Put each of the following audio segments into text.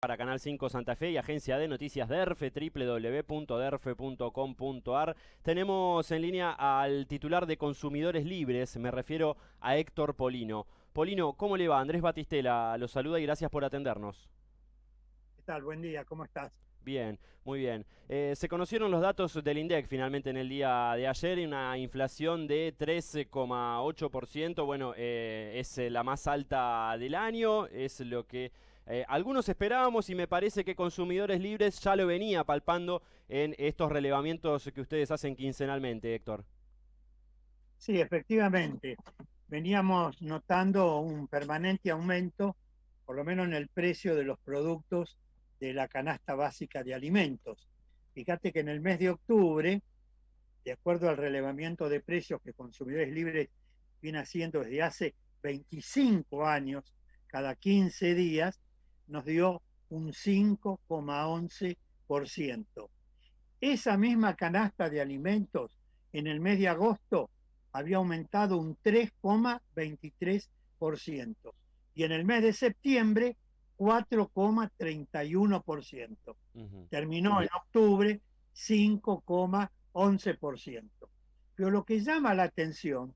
Para Canal 5 Santa Fe y Agencia de Noticias DERFE, www.derfe.com.ar. Tenemos en línea al titular de Consumidores Libres, me refiero a Héctor Polino. Polino, ¿cómo le va? Andrés Batistela lo saluda y gracias por atendernos. ¿Qué tal? Buen día, ¿cómo estás? Bien, muy bien. Se conocieron los datos del INDEC finalmente en el día de ayer y una inflación de 13,8%. Bueno, es la más alta del año, es lo que algunos esperábamos y me parece que Consumidores Libres ya lo venía palpando en estos relevamientos que ustedes hacen quincenalmente, Héctor. Sí, efectivamente, veníamos notando un permanente aumento, por lo menos en el precio de los productos de la canasta básica de alimentos. Fíjate que en el mes de octubre, de acuerdo al relevamiento de precios que Consumidores Libres viene haciendo desde hace 25 años, cada 15 días, nos dio un 5,11%. Esa misma canasta de alimentos en el mes de agosto había aumentado un 3,23% y en el mes de septiembre 4,31%. Ujú. Terminó en octubre 5,11%. Pero lo que llama la atención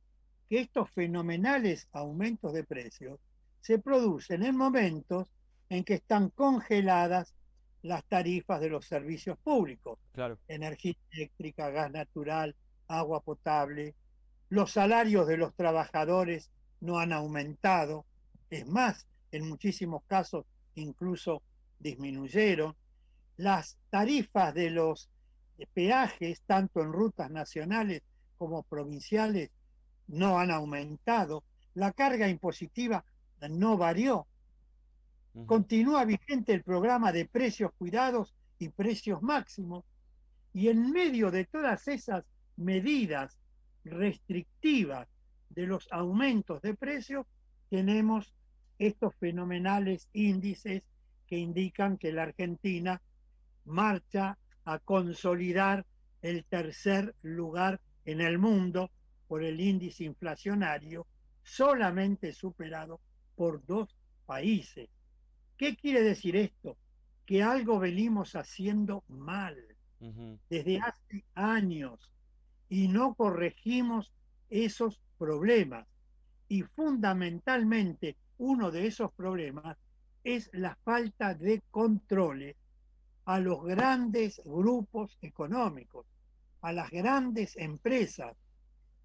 que estos fenomenales aumentos de precios se producen en momentos en que están congeladas las tarifas de los servicios públicos, Claro. energía eléctrica, gas natural, agua potable. Los salarios de los trabajadores no han aumentado, es más, en muchísimos casos incluso disminuyeron. Las tarifas de los peajes, tanto en rutas nacionales como provinciales, no han aumentado. La carga impositiva no varió. Ujú. Continúa vigente el programa de precios cuidados y precios máximos. Y en medio de todas esas medidas restrictivas de los aumentos de precios, tenemos estos fenomenales índices que indican que la Argentina marcha a consolidar el tercer lugar en el mundo por el índice inflacionario, solamente superado por dos países. ¿Qué quiere decir esto? Que algo venimos haciendo mal Ujú. desde hace años y no corregimos esos problemas. Y fundamentalmente uno de esos problemas es la falta de controles a los grandes grupos económicos, a las grandes empresas,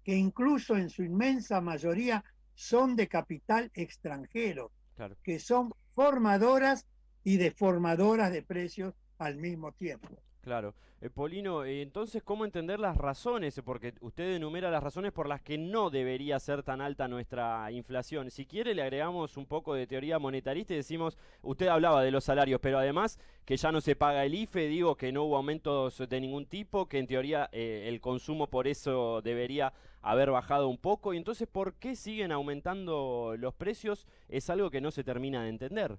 que incluso en su inmensa mayoría son de capital extranjero, Claro. que son formadoras y deformadoras de precios al mismo tiempo. Claro. Polino, entonces, ¿cómo entender las razones? Porque usted enumera las razones por las que no debería ser tan alta nuestra inflación. Si quiere, le agregamos un poco de teoría monetarista y decimos, usted hablaba de los salarios, pero además que ya no se paga el IFE, digo que no hubo aumentos de ningún tipo, que en teoría el consumo por eso debería haber bajado un poco. Y entonces, ¿por qué siguen aumentando los precios? Es algo que no se termina de entender.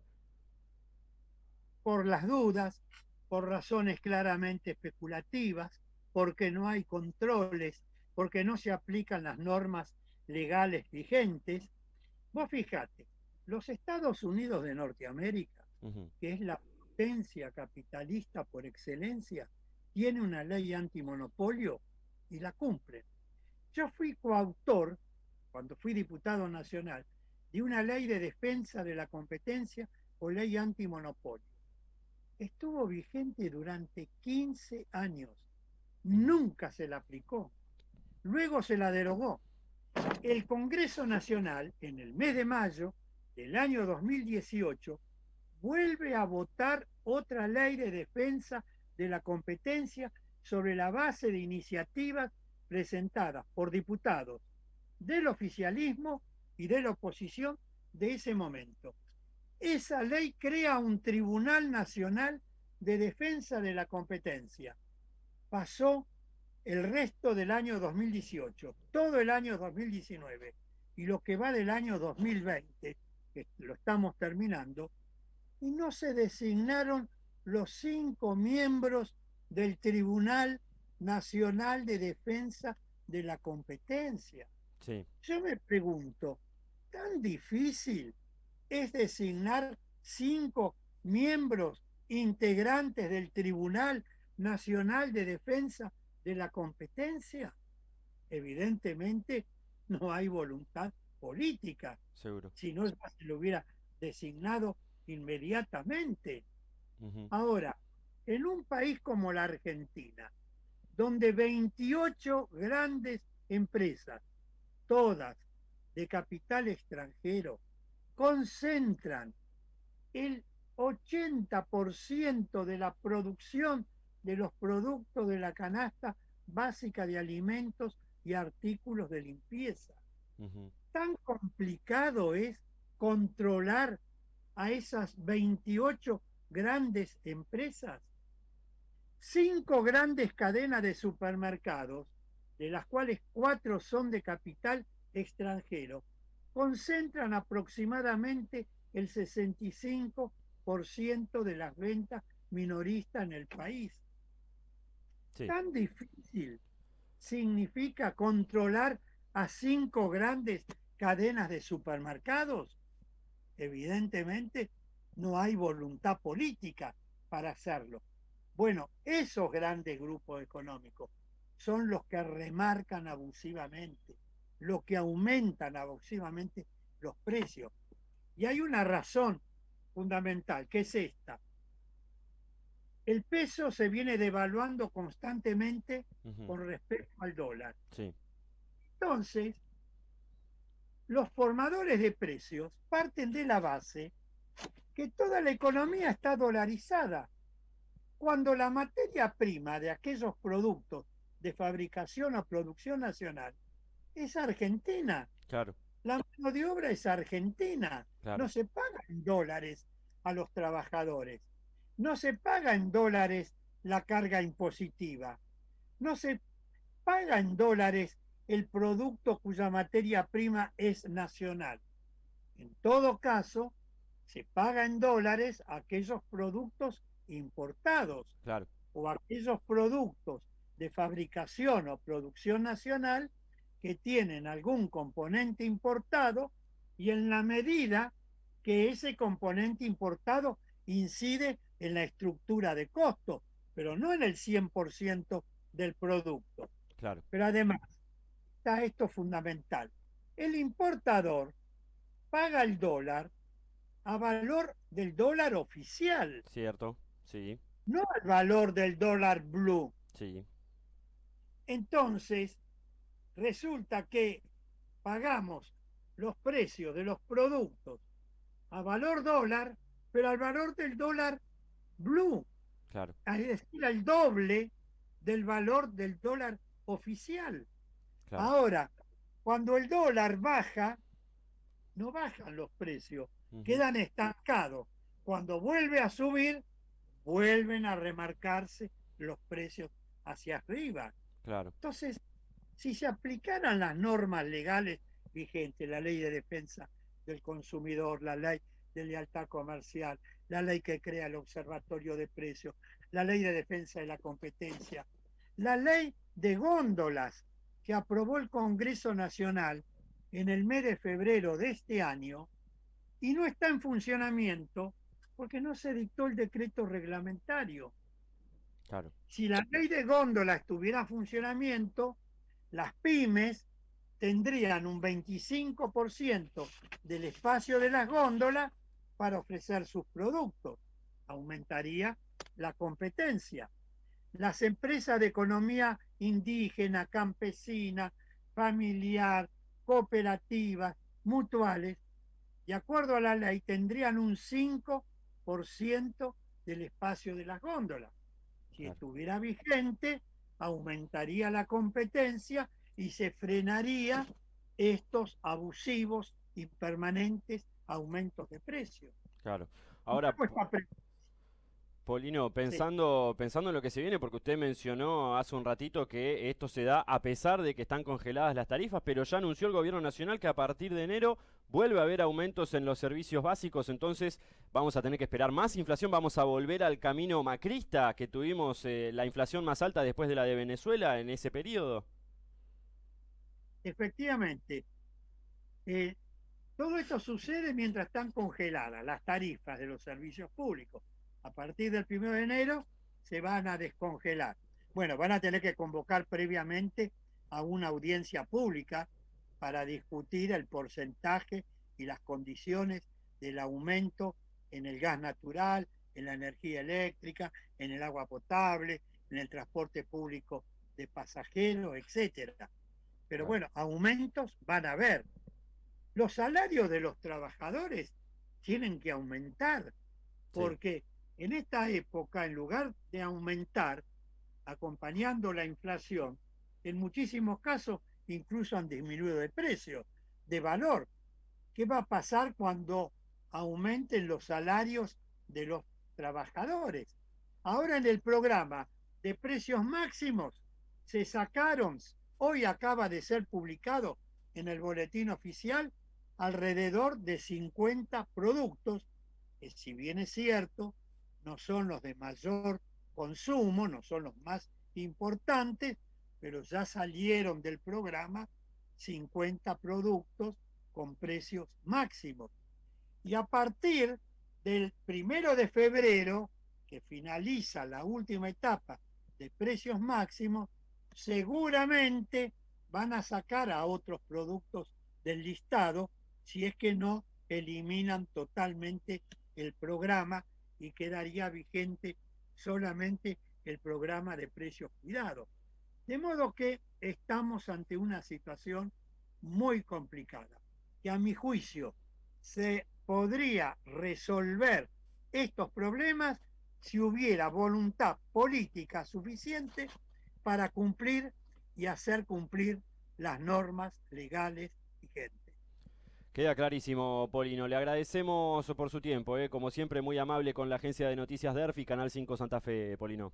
Por las dudas, por razones claramente especulativas, porque no hay controles, porque no se aplican las normas legales vigentes. Vos fijate, los Estados Unidos de Norteamérica, Ujú. que es la potencia capitalista por excelencia, tiene una ley antimonopolio y la cumple. Yo fui coautor, cuando fui diputado nacional, de una ley de defensa de la competencia o ley antimonopolio. Estuvo vigente durante 15 años. Ujú. Nunca se la aplicó. Luego se la derogó. El Congreso Nacional, en el mes de mayo del año 2018, vuelve a votar otra ley de defensa de la competencia sobre la base de iniciativas presentadas por diputados del oficialismo y de la oposición de ese momento. Esa ley crea un Tribunal Nacional de Defensa de la Competencia. Pasó el resto del año 2018, todo el año 2019 y lo que va del año 2020, que lo estamos terminando, y no se designaron los 5 miembros del Tribunal Nacional de Defensa de la Competencia. Sí. Yo me pregunto, ¿tan difícil es designar 5 miembros integrantes del Tribunal Nacional de Defensa de la Competencia? Evidentemente no hay voluntad política, Seguro. si no ya se lo hubiera designado inmediatamente. Ujú. Ahora, en un país como la Argentina, donde 28 grandes empresas, todas de capital extranjero, concentran el 80% de la producción de los productos de la canasta básica de alimentos y artículos de limpieza. Ujú. Tan complicado es controlar a esas 28 grandes empresas. 5 grandes cadenas de supermercados, de las cuales 4 son de capital extranjero, concentran aproximadamente el 65% de las ventas minoristas en el país. Sí. Tan difícil significa controlar a 5 grandes cadenas de supermercados. Evidentemente no hay voluntad política para hacerlo. Bueno, esos grandes grupos económicos son los que remarcan abusivamente, los que aumentan abusivamente los precios. Y hay una razón fundamental, que es esta. El peso se viene devaluando constantemente Ujú. con respecto al dólar. Sí. Entonces, los formadores de precios parten de la base que toda la economía está dolarizada. Cuando la materia prima de aquellos productos de fabricación o producción nacional es argentina, Claro. la mano de obra es argentina, no Claro. se paga en dólares a los trabajadores, no se paga en dólares la carga impositiva, no se paga en dólares el producto cuya materia prima es nacional. En todo caso, se paga en dólares aquellos productos importados Claro. o aquellos productos de fabricación o producción nacional que tienen algún componente importado y en la medida que ese componente importado incide en la estructura de costo, pero no en el 100% del producto. Claro. Pero además está esto fundamental. El importador paga el dólar a valor del dólar oficial, Cierto. Sí. no al valor del dólar blue. Sí. Entonces, resulta que pagamos los precios de los productos a valor dólar, pero al valor del dólar blue, Claro. es decir, al doble del valor del dólar oficial. Claro. Ahora, cuando el dólar baja, no bajan los precios, Ujú. quedan estancados. Cuando vuelve a subir, vuelven a remarcarse los precios hacia arriba. Claro. Entonces, si se aplicaran las normas legales vigentes, la ley de defensa del consumidor, la ley de lealtad comercial, la ley que crea el observatorio de precios, la ley de defensa de la competencia, la ley de góndolas que aprobó el Congreso Nacional en el mes de febrero de este año y no está en funcionamiento porque no se dictó el decreto reglamentario. Claro. Si la ley de góndola estuviera en funcionamiento, las pymes tendrían un 25% del espacio de las góndolas para ofrecer sus productos. Aumentaría la competencia. Las empresas de economía indígena, campesina, familiar, cooperativas, mutuales, de acuerdo a la ley, tendrían un 5% del espacio de las góndolas. Si Claro. estuviera vigente, aumentaría la competencia y se frenaría estos abusivos y permanentes aumentos de precios. Claro. Ahora, Polino, Sí. pensando en lo que se viene, porque usted mencionó hace un ratito que esto se da a pesar de que están congeladas las tarifas, pero ya anunció el gobierno nacional que a partir de enero vuelve a haber aumentos en los servicios básicos, entonces vamos a tener que esperar más inflación, vamos a volver al camino macrista que tuvimos la inflación más alta después de la de Venezuela en ese periodo. Efectivamente, Todo esto sucede mientras están congeladas las tarifas de los servicios públicos. A partir del 1 de enero se van a descongelar. Bueno, van a tener que convocar previamente a una audiencia pública para discutir el porcentaje y las condiciones del aumento en el gas natural, en la energía eléctrica, en el agua potable, en el transporte público de pasajeros, etcétera. Pero Claro. bueno, aumentos van a haber. Los salarios de los trabajadores tienen que aumentar, Sí, porque en esta época, en lugar de aumentar, acompañando la inflación, en muchísimos casos incluso han disminuido de precio, de valor. ¿Qué va a pasar cuando aumenten los salarios de los trabajadores? Ahora en el programa de precios máximos se sacaron, hoy acaba de ser publicado en el boletín oficial, alrededor de 50 productos, que si bien es cierto, no son los de mayor consumo, no son los más importantes, pero ya salieron del programa 50 productos con precios máximos. Y a partir del 1 de febrero, que finaliza la última etapa de precios máximos, seguramente van a sacar a otros productos del listado si es que no eliminan totalmente el programa y quedaría vigente solamente el programa de precios cuidados. De modo que estamos ante una situación muy complicada, que a mi juicio se podría resolver estos problemas si hubiera voluntad política suficiente para cumplir y hacer cumplir las normas legales vigentes. queda clarísimo, Polino. Le agradecemos por su tiempo, como siempre muy amable con la agencia de noticias DERF y Canal 5 Santa Fe, Polino.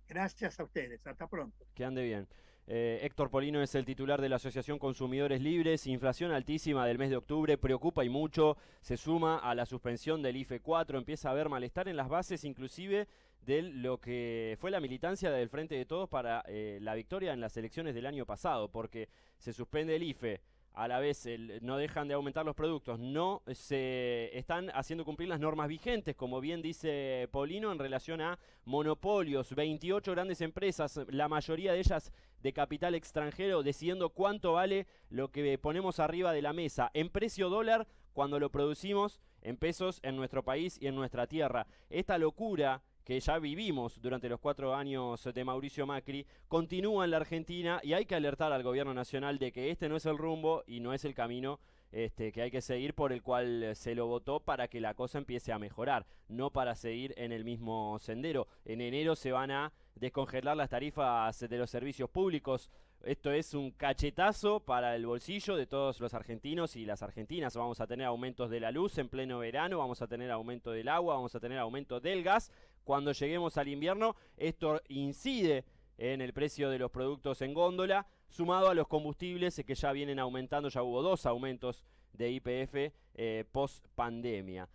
Gracias a ustedes. Hasta pronto. Que ande bien. Héctor Polino es el titular de la Asociación Consumidores Libres. Inflación altísima del mes de octubre, preocupa y mucho. Se suma a la suspensión del IFE 4. Empieza a haber malestar en las bases, inclusive de lo que fue la militancia del Frente de Todos para la victoria en las elecciones del año pasado, porque se suspende el IFE. A la vez no dejan de aumentar los productos, no se están haciendo cumplir las normas vigentes, como bien dice Polino, en relación a monopolios, 28 grandes empresas, la mayoría de ellas de capital extranjero, decidiendo cuánto vale lo que ponemos arriba de la mesa en precio dólar cuando lo producimos en pesos en nuestro país y en nuestra tierra. Esta locura que ya vivimos durante los 4 años de Mauricio Macri, continúa en la Argentina y hay que alertar al gobierno nacional de que este no es el rumbo y no es el camino que hay que seguir, por el cual se lo votó, para que la cosa empiece a mejorar, no para seguir en el mismo sendero. En enero se van a descongelar las tarifas de los servicios públicos. Esto es un cachetazo para el bolsillo de todos los argentinos y las argentinas. Vamos a tener aumentos de la luz en pleno verano, vamos a tener aumento del agua, vamos a tener aumento del gas. Cuando lleguemos al invierno, esto incide en el precio de los productos en góndola, sumado a los combustibles que ya vienen aumentando. Ya hubo 2 aumentos de YPF post pandemia.